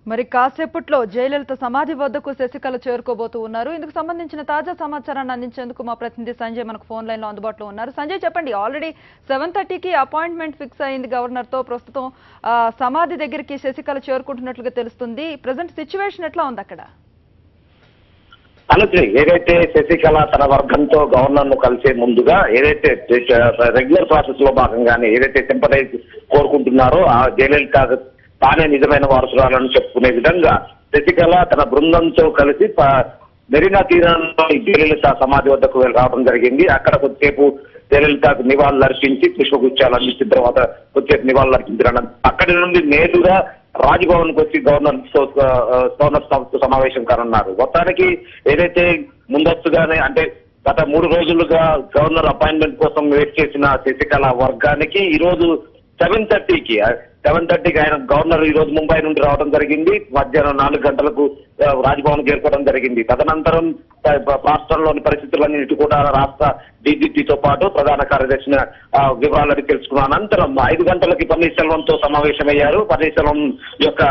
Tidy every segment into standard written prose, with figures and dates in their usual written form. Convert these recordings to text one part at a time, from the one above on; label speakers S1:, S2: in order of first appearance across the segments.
S1: మరి కాసేపట్లో జయలలిత సమాధి వద్దకు శశికళ చేరుకోబోతూ ఉన్నారు. ఇందుకు సంబంధించిన తాజా సమాచారాన్ని అందించేందుకు మా ప్రతినిధి సంజయ్ మనకు ఫోన్ లైన్ లో అందుబాటులో ఉన్నారు. సంజయ్, చెప్పండి. ఆల్రెడీ 7:30కి అపాయింట్మెంట్ ఫిక్స్ అయింది గవర్నర్ తో. ప్రస్తుతం సమాధి దగ్గరికి శశికళ చేరుకుంటున్నట్లుగా తెలుస్తుంది. ప్రెజెంట్ సిచ్యువేషన్ ఎట్లా ఉంది అక్కడ?
S2: అనొచ్చు. ఏదైతే శశికళ తన వర్గంతో గవర్నర్ ను కలిసే ముందుగా ఏదైతే రెగ్యులర్ ప్రాసెస్ లో భాగంగానే ఏదైతే సింపథైజ్ కోరుకుంటున్నారో ఆ జయలలిత తానే నిజమైన వారసురాలను చెప్పుకునే విధంగా శశికళ తన బృందంతో కలిసి మెరీనా తీరంలో జయలలిత సమాధి వద్దకు రావడం జరిగింది. అక్కడ కొద్దిసేపు జయలలితకు నివాళులు అర్పించి పుష్పగుచ్చాలు అందించిన తర్వాత కొద్దిసేపు నివాళులు అర్పించిన అక్కడి నుండి నేరుగా రాజ్భవన్ కు వచ్చి గవర్నర్ సమావేశం కానున్నారు. మొత్తానికి ఏదైతే ముందస్తుగానే అంటే గత 3 రోజులుగా గవర్నర్ అపాయింట్మెంట్ కోసం వెయిట్ చేసిన శశికళ వర్గానికి ఈ రోజు 7:30కి ఆయన గవర్నర్ ఈ రోజు ముంబై నుండి రావడం జరిగింది. మధ్యాహ్నం 4 గంటలకు రాజ్భవన్ చేరుకోవడం జరిగింది. తదనంతరం రాష్ట్రంలోని పరిస్థితులన్నిటి కూడా రాష్ట్ర డీజీపీతో పాటు ప్రధాన కార్యదర్శిని వివరాలని తెలుసుకున్న అనంతరం 5 గంటలకి పన్నీర్ సెల్వంతో సమావేశమయ్యారు. పన్నీర్ సెల్వం యొక్క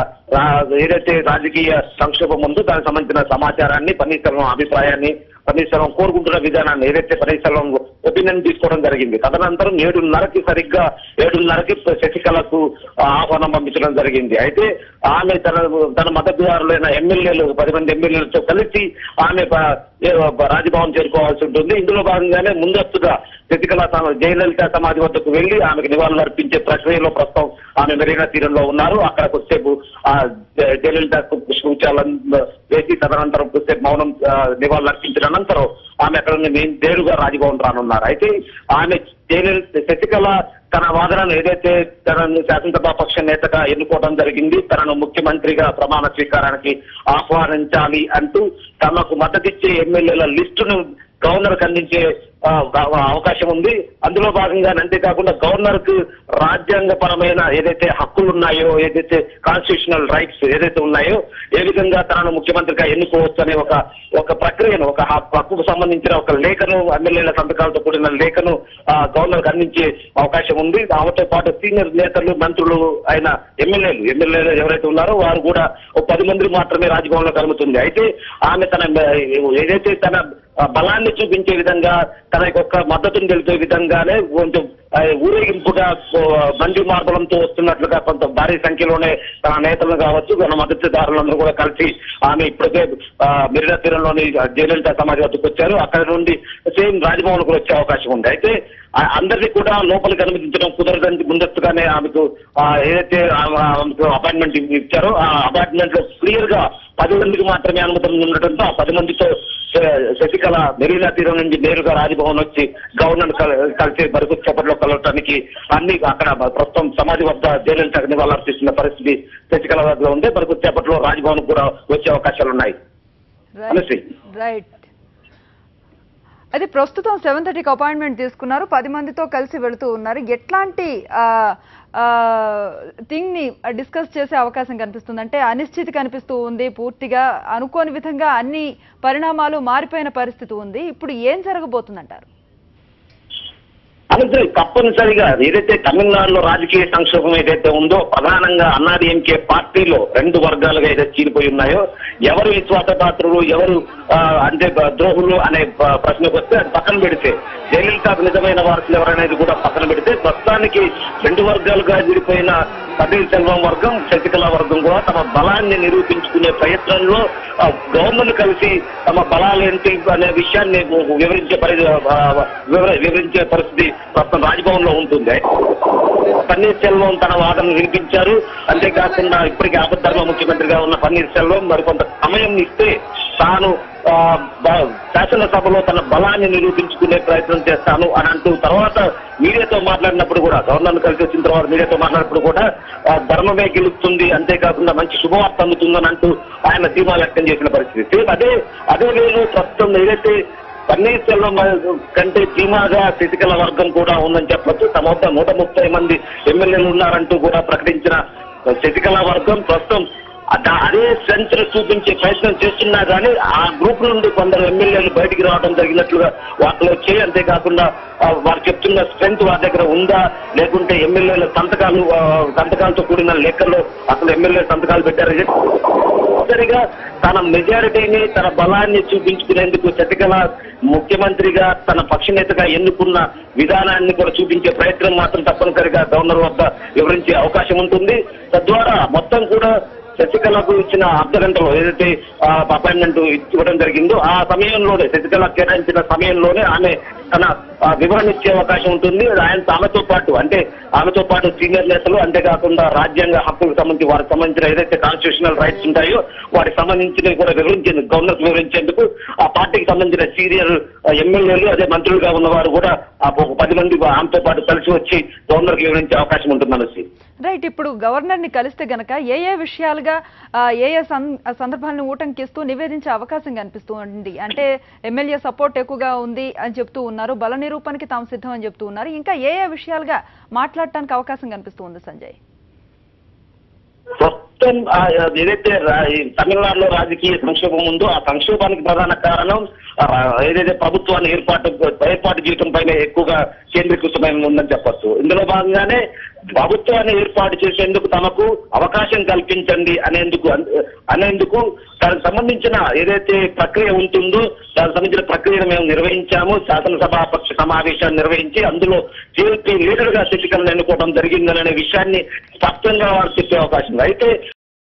S2: ఏదైతే రాజకీయ సంక్షోభం ఉందో దానికి సంబంధించిన సమాచారాన్ని, పన్నీర్ సెల్వం అభిప్రాయాన్ని, పన్నీర్ సెల్వం కోరుకుంటున్న విధానాన్ని ఏదైతే పన్నీర్ సెల్వం ఒపీనియన్ తీసుకోవడం జరిగింది. తదనంతరం 7:30కి శశికళకు ఆహ్వానం పంపించడం జరిగింది. అయితే ఆమె తన మద్దతుదారులైన ఎమ్మెల్యేలు 10 మంది ఎమ్మెల్యేలతో కలిసి ఆమె రాజ్భవన్ చేరుకోవాల్సి ఉంటుంది. ఇందులో భాగంగానే ముందస్తుగా శశికళ జయలలిత సమాధి వద్దకు వెళ్లి ఆమెకు నివాళులు అర్పించే ప్రక్రియలో ప్రస్తుతం ఆమె మెరీనా తీరంలో ఉన్నారు. అక్కడ కొద్దిసేపు జయలలితకు పుష్పగుచ్చాలను వేసి తదనంతరం కొద్దిసేపు మౌనం నివాళులు అర్పించిన అనంతరం ఆమె అక్కడ నేరుగా రాజ్భవన్ రానున్నారు. అయితే ఆమె శశికళ తన వాదనను ఏదైతే తనను శాసనసభా పక్ష నేతగా ఎన్నుకోవడం జరిగింది, తనను ముఖ్యమంత్రిగా ప్రమాణ స్వీకారానికి ఆహ్వానించాలి అంటూ తమకు మద్దతిచ్చే ఎమ్మెల్యేల లిస్టును గవర్నర్ కు అందించే అవకాశం ఉంది. అందులో భాగంగానే అంతేకాకుండా గవర్నర్ కు రాజ్యాంగపరమైన ఏదైతే హక్కులు ఉన్నాయో, ఏదైతే కాన్స్టిట్యూషనల్ రైట్స్ ఏదైతే ఉన్నాయో, ఏ విధంగా తనను ముఖ్యమంత్రిగా ఎన్నుకోవచ్చు అనే ఒక ప్రక్రియను, ఒక హక్కుకు సంబంధించిన ఒక లేఖను, ఎమ్మెల్యేల సంతకాలతో కూడిన లేఖను గవర్నర్ కు అందించే అవకాశం ఉంది. ఆమెతో పాటు సీనియర్ నేతలు, మంత్రులు అయిన ఎమ్మెల్యేలు ఎవరైతే ఉన్నారో వారు కూడా 10 మంది మాత్రమే రాజ్భవన్ లో కలుగుతుంది. అయితే ఆమె ఏదైతే తన బలాన్ని చూపించే విధంగా, తన యొక్క మద్దతును తెలిపే విధంగానే కొంచెం ఊరేగింపుగా బండి మార్బలంతో వస్తున్నట్లుగా కొంత భారీ సంఖ్యలోనే తన నేతలను కావచ్చు, తన మద్దతుదారులందరూ కూడా కలిసి ఆమె ఇప్పటికే మెరీనా తీరంలోని జయలలిత సమాధి వద్దకు వచ్చారు. అక్కడ నుండి సేమ్ రాజ్భవన్ కు వచ్చే అవకాశం ఉంది. అయితే అందరినీ కూడా లోపలికి అనుమతించడం కుదరదని ముందస్తుగానే ఆమెకు ఏదైతే అపాయింట్మెంట్ ఇచ్చారో ఆ అపాయింట్మెంట్ లో క్లియర్ గా 10 మందికి మాత్రమే అనుమతులు ఉండటంతో ఆ 10 మందితో శశికళ మెరీనా తీరం నుంచి నేరుగా రాజ్భవన్ వచ్చి గవర్నర్ కలిసి మరికొద్దిసేపట్లో కలవటానికి అన్ని అక్కడ ప్రస్తుతం సమాధి వద్ద జయలలితకు నివాళులు అర్పిస్తున్న పరిస్థితి శశికళ వద్ద ఉంటే మరికొద్దిసేపట్లో రాజ్భవన్ కూడా వచ్చే అవకాశాలు ఉన్నాయి.
S1: రైట్. అయితే ప్రస్తుతం 7:30కి అపాయింట్మెంట్ తీసుకున్నారు, 10 మందితో కలిసి వెళుతూ ఉన్నారు. ఎట్లాంటి థింగ్ ని డిస్కస్ చేసే అవకాశం కనిపిస్తుంది? అంటే అనిశ్చితి కనిపిస్తూ ఉంది, పూర్తిగా అనుకోని విధంగా అన్ని పరిణామాలు మారిపోయిన పరిస్థితి ఉంది. ఇప్పుడు ఏం జరగబోతుందంటారు?
S2: అంటే తప్పనిసరిగా ఏదైతే తమిళనాడులో రాజకీయ సంక్షోభం ఏదైతే ఉందో, ప్రధానంగా అన్నాడీఎంకే పార్టీలో 2 వర్గాలుగా ఏదైతే చీలిపోయి ఉన్నాయో, ఎవరు విశ్వాసపాత్రులు, ఎవరు అంటే ద్రోహులు అనే ప్రశ్నకు వస్తే అది పక్కన పెడితే, జయలలితకు నిజమైన వారసులు ఎవరనేది కూడా పక్కన పెడితే, ప్రస్తుతానికి 2 వర్గాలుగా విడిపోయిన పన్నీర్ సెల్వం వర్గం, శశికళ వర్గం కూడా తమ బలాన్ని నిరూపించుకునే ప్రయత్నంలో గవర్నర్ కలిసి తమ బలాలు ఏంటి అనే విషయాన్ని వివరించే పరిస్థితి ప్రస్తుతం రాజ్భవన్ లో ఉంటుంది. పన్నీర్ సెల్వం తన వాదనను వినిపించారు. అంతేకాకుండా ఇప్పటికీ ఆపద్ధర్మ ముఖ్యమంత్రిగా ఉన్న పన్నీర్ సెల్వం మరికొంత సమయం ఇస్తే తాను శాసనసభలో తన బలాన్ని నిరూపించుకునే ప్రయత్నం చేస్తాను అని అంటూ తర్వాత మీడియాతో మాట్లాడినప్పుడు కూడా, గవర్నర్ కలిసి వచ్చిన తర్వాత మీడియాతో మాట్లాడినప్పుడు కూడా ధర్మమే గెలుస్తుంది, అంతేకాకుండా మంచి శుభవార్త అందుతుందని అంటూ ఆయన ధీమా వ్యక్తం చేసిన పరిస్థితి. అదే వేళ ప్రస్తుతం ఏదైతే పన్నీర్సెల్వం కంటే ధీమాగా శశికళ వర్గం కూడా ఉందని చెప్పొచ్చు. తమ వద్ద 130 మంది ఎమ్మెల్యేలు ఉన్నారంటూ కూడా ప్రకటించిన శశికళ వర్గం ప్రస్తుతం అదే స్ట్రెంత్ చూపించే ప్రయత్నం చేస్తున్నా కానీ ఆ గ్రూప్ నుండి కొందరు ఎమ్మెల్యేలు బయటికి రావడం జరిగినట్లుగా వాటిలో చేయి. అంతేకాకుండా వారు చెప్తున్న స్ట్రెంత్ వారి దగ్గర ఉందా, లేకుంటే ఎమ్మెల్యేల సంతకాలతో కూడిన లెక్కల్లో అసలు ఎమ్మెల్యే సంతకాలు పెట్టారు. సరిగా తన మెజారిటీని, తన బలాన్ని చూపించుకునేందుకు శశికళ ముఖ్యమంత్రిగా తన పక్ష నేతగా ఎన్నుకున్న విధానాన్ని కూడా చూపించే ప్రయత్నం మాత్రం తప్పనిసరిగా గవర్నర్ వద్ద వివరించే అవకాశం ఉంటుంది. తద్వారా మొత్తం కూడా శశికళకు ఇచ్చిన అర్ధగంటలో ఏదైతే అపాయింట్మెంట్ ఇవ్వడం జరిగిందో ఆ సమయంలోనే, శశికళ కేటాయించిన సమయంలోనే ఆమె తన వివరణ ఇచ్చే అవకాశం ఉంటుంది. ఆమెతో పాటు సీనియర్ నేతలు, అంతేకాకుండా రాజ్యాంగ హక్కులకు సంబంధించి వారికి సంబంధించిన ఏదైతే కాన్స్టిట్యూషనల్ రైట్స్ ఉంటాయో వాటికి సంబంధించినవి కూడా గవర్నర్ వివరించేందుకు ఆ పార్టీకి సంబంధించిన సీనియర్ ఎమ్మెల్యేలు, అదే మంత్రులుగా ఉన్నవారు కూడా 10 మంది ఆమెతో పాటు కలిసి వచ్చి గవర్నర్కి వివరించే అవకాశం ఉంటుంది. మనసి
S1: రైట్. ఇప్పుడు గవర్నర్ ని కలిస్తే గనక ఏ విషయాలుగా ఏ సందర్భాలను ఊటంకిస్తూ నివేదించే అవకాశం కనిపిస్తుంది? అంటే ఎమ్మెల్యే సపోర్ట్ ఎక్కువగా ఉంది అని చెప్తూ ఉన్నారు, బల నిరూపణకి తాము సిద్ధం అని చెప్తూ ఉన్నారు. ఇంకా ఏ విషయాలుగా మాట్లాడటానికి అవకాశం కనిపిస్తూ ఉంది సంజయ్?
S2: మొత్తం ఏదైతే తమిళనాడులో రాజకీయ సంక్షోభం ఉందో ఆ సంక్షోభానికి ప్రధాన కారణం ఏదైతే ప్రభుత్వాన్ని ఏర్పాటు చేయడం పైన ఎక్కువగా కేంద్రీకృతమై ఉందని చెప్పొచ్చు. ఇందులో భాగంగానే ప్రభుత్వాన్ని ఏర్పాటు చేసేందుకు తమకు అవకాశం కల్పించండి అనేందుకు దానికి సంబంధించిన ఏదైతే ప్రక్రియ ఉంటుందో దానికి సంబంధించిన ప్రక్రియను మేము నిర్వహించాము. శాసనసభాపక్ష సమావేశాన్ని నిర్వహించి అందులో జేఎల్పీ లీడర్ గా శశికళను ఎన్నుకోవడం జరిగిందనే విషయాన్ని స్పష్టంగా వారు చెప్పే అవకాశం ఉంది. అయితే